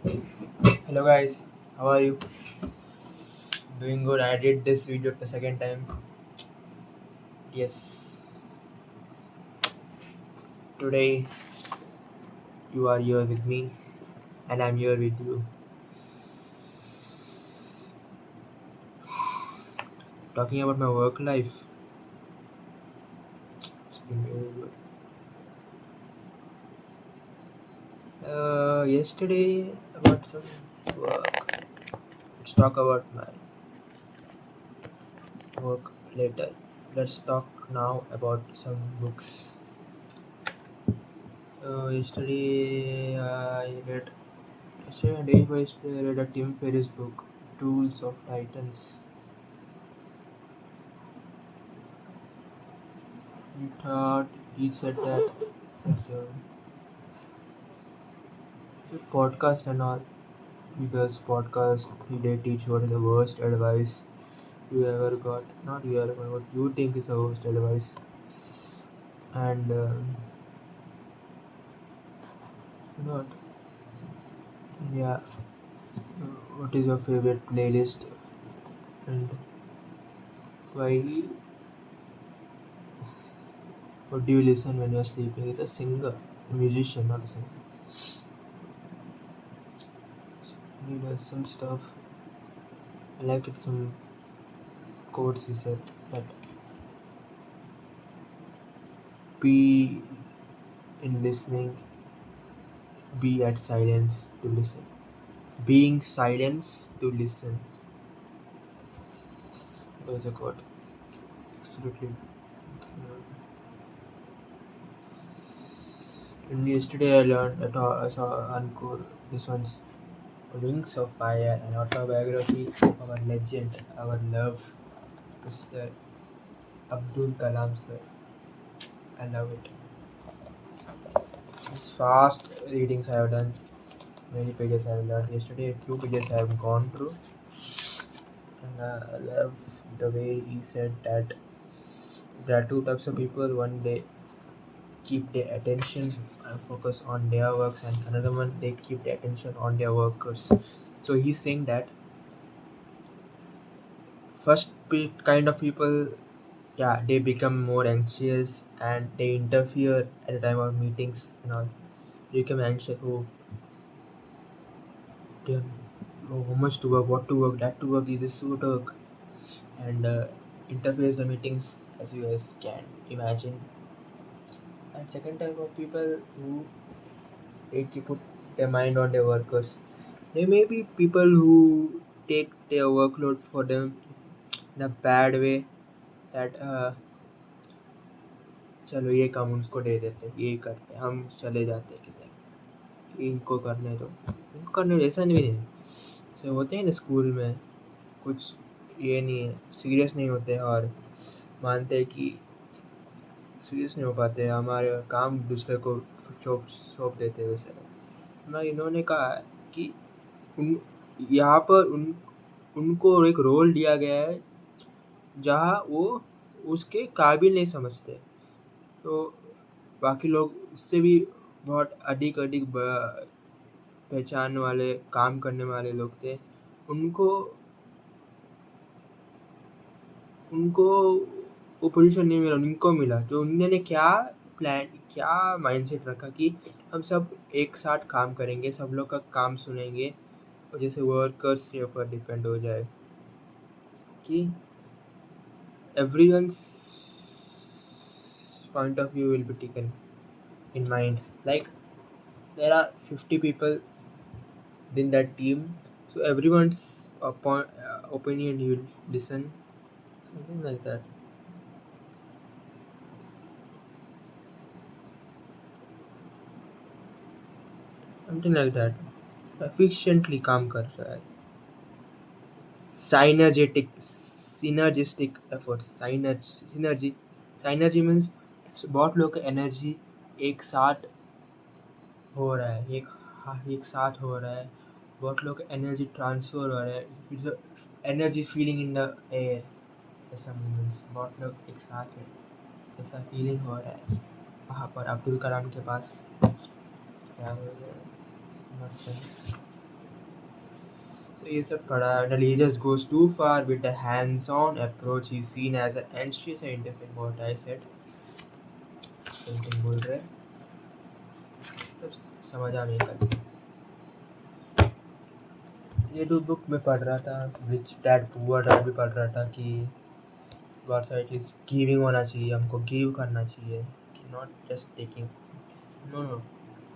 Hello guys, how are you? Doing good. I did this video the second time. Yes, today you are here with me and I'm here with you. Talking about my work life. It's been really good. Yesterday about some work. Let's talk about my work later. Let's talk now about some books. Yesterday I read. Yesterday, day before yesterday, I read a Tim Ferriss book, Tools of Titans. He thought he said that it's a podcast and all. He does podcast. They teach what is the worst advice you ever got. Not you ever got. What you think is the worst advice. And you know what? Yeah. What is your favorite playlist? And why? What do you listen when you're sleeping? He's a singer, a musician, not a singer. He does some stuff. I like it. Some quotes he said that be in listening, be at silence to listen. Being silence to listen. Those are good. Absolutely. And yesterday I saw Ankur. This one's Wings of Fire, an autobiography of our legend, our love, Mr. Abdul Kalam sir. I love it. It's fast readings I have done. Many pages I have learned. Yesterday, few pages I have gone through, and I love the way he said that there are two types of people. One day keep their attention and focus on their works, and another one they keep their attention on their workers. So he's saying that kind of people, yeah, they become more anxious and they interfere at the time of meetings and all. They become anxious. Oh, damn, oh, how much to work, what to work, that to work, is this to work, and interferes the meetings, as you guys can imagine. And second type of people who they keep put their mind on their workers. There may be people who take their workload for them in a bad way that चलो ये काम उसको दे देते हैं, ये करते हैं, हम चले जाते हैं किधर, इनको करने दो, इनको करने दो, ऐसा नहीं है। जैसे होते हैं ना स्कूल में, कुछ ये नहीं है, सीरियस नहीं होते और मानते हैं कि सीरियस नहीं हो पाते, हमारे काम दूसरे को सौंप सौंप देते हैं वैसे। ना इन्होंने कहा है कि उन यहाँ पर उनको एक रोल दिया गया है जहाँ वो उसके काबिल नहीं समझते। तो बाकी लोग उससे भी बहुत अधिक अधिक पहचान वाले काम करने वाले लोग थे। उनको उनको वो पोजीशन नहीं मिला, उनको मिला। तो उन्होंने क्या प्लान, क्या माइंडसेट रखा कि हम सब एक साथ काम करेंगे, सब लोग का काम सुनेंगे और जैसे वर्कर्स के ऊपर डिपेंड हो जाए कि everyone's point of view will be taken in mind. Like there are 50 people in that team, so everyone's opinion you will listen, something like that. Something like that. Efficiently काम कर रहा है. Synergistic efforts. Synergy means बहुत लोग का energy एक साथ हो रहा है, एक साथ हो रहा है, बहुत लोग का एनर्जी ट्रांसफर हो रहा है, it's energy feeling in the air, ऐसा मीन्स बहुत लोग एक साथ है, ऐसा फीलिंग हो रहा है वहाँ पर अब्दुल कलाम के पास। क्या हो रहा है, मस्त है। तो ये सब पढ़ा. The leader goes too far with a hands-on approach. He's seen as an anti-scientific. What I said. Something बोल रहे. सब समझा नहीं कर. ये दो बुक में पढ़ रहा था. रिच डैड पुअर डैड भी पढ़ रहा था कि सोसाइटीज गिविंग होना चाहिए. हमको गिव करना चाहिए. Not just taking. No no.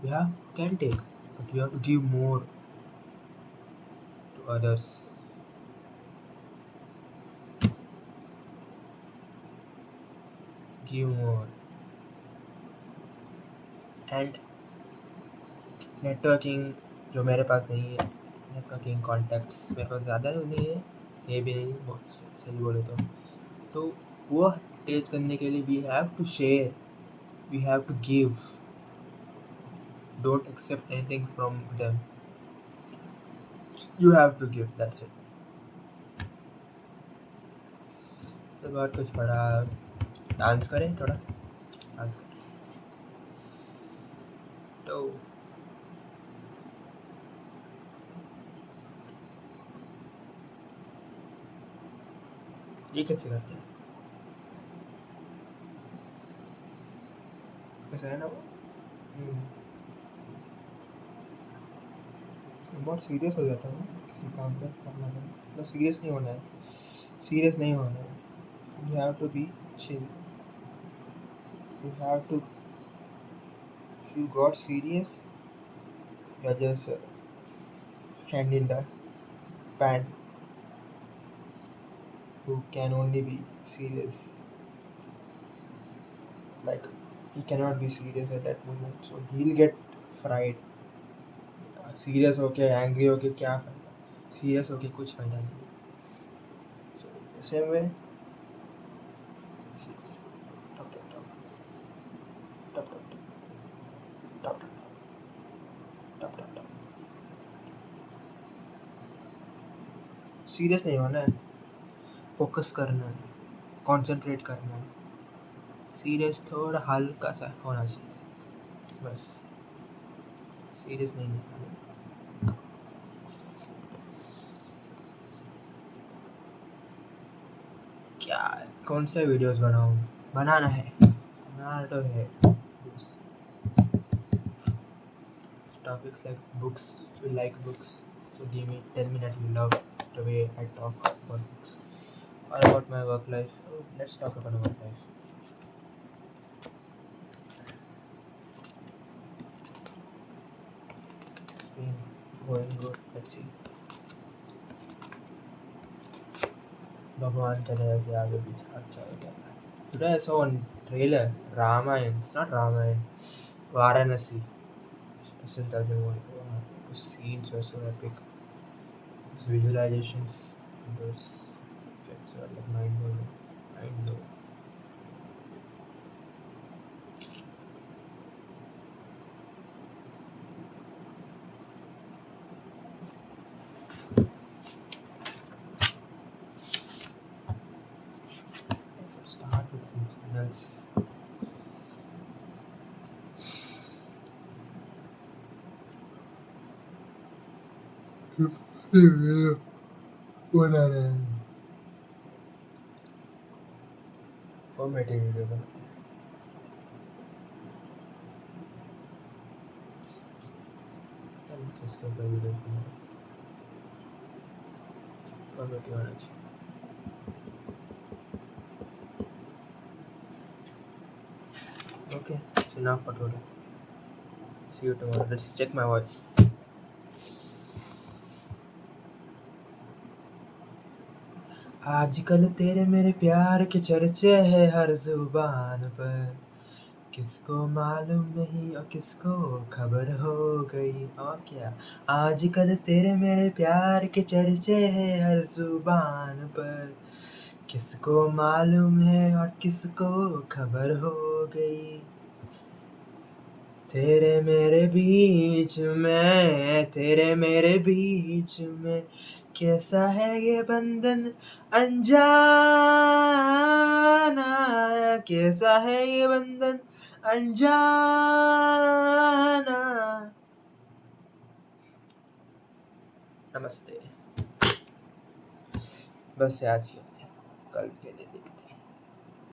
You have can take, but you have to give more to others. Give more. And networking जो मेरे पास नहीं है. नेटवर्किंग कॉन्टैक्ट्स मेरे पास ज़्यादा नहीं है. ये भी नहीं बहुत सही बोले तो वो तेज करने के लिए we have to share. We have to give. Don't accept anything from them. You have to give. That's it. सब और कुछ पढ़ा. डांस करें थोड़ा. डांस करें तो ये कैसे करते हैं. ऐसा है ना वो. बहुत सीरियस हो जाता है किसी काम पे करना है. मतलब सीरियस नहीं होना है. सीरियस नहीं होना है. You have to be chill. You have to. If you got serious, you are just handle the pan who can only be serious. Like he cannot be serious at that moment, so he'll get fried. Serious होके angry होके क्या फायदा. Serious होके कुछ फायदा नहीं. So same way. Serious. Top top top top top top top top top top. Serious नहीं होना है. फोकस करना है. कंसंट्रेट करना है. सीरियस थोड़ा हल्का सा होना चाहिए बस. सीरियस नहीं होना. क्या कौन सा वीडियोस बनाऊं. बनाना है. बनाना तो है. Topics like books. You like books, so tell me that you love the way I talk about books. Or about my work life. Let's talk about work life. It's been going good. Let's see. भगवान के दया से आगे पीछे अच्छा हो जाएगा. Today I saw one trailer. Ramayana. It's not Ramayana. Varanasi. Still doesn't want. The scenes were so epic. Those visualizations, those effects are like mind blowing. Mind blowing. Start with something else. बना रहे हैं. Formatting video बना. इसके ऊपर video बना. Formatting होना चाहिए. Okay, it's enough for today. See you tomorrow. Let's check my voice. आजकल तेरे मेरे प्यार के चर्चे हैं हर जुबान पर. किसको मालूम नहीं और किसको खबर हो गई. और क्या. आजकल तेरे मेरे प्यार के चर्चे हैं हर जुबान पर. किसको मालूम है और किसको खबर हो गई. तेरे मेरे बीच में कैसा है ये बंधन अनजाना. कैसा है ये बंधन अनजाना. नमस्ते। बस आज के लिए, कल के लिए देखते हैं।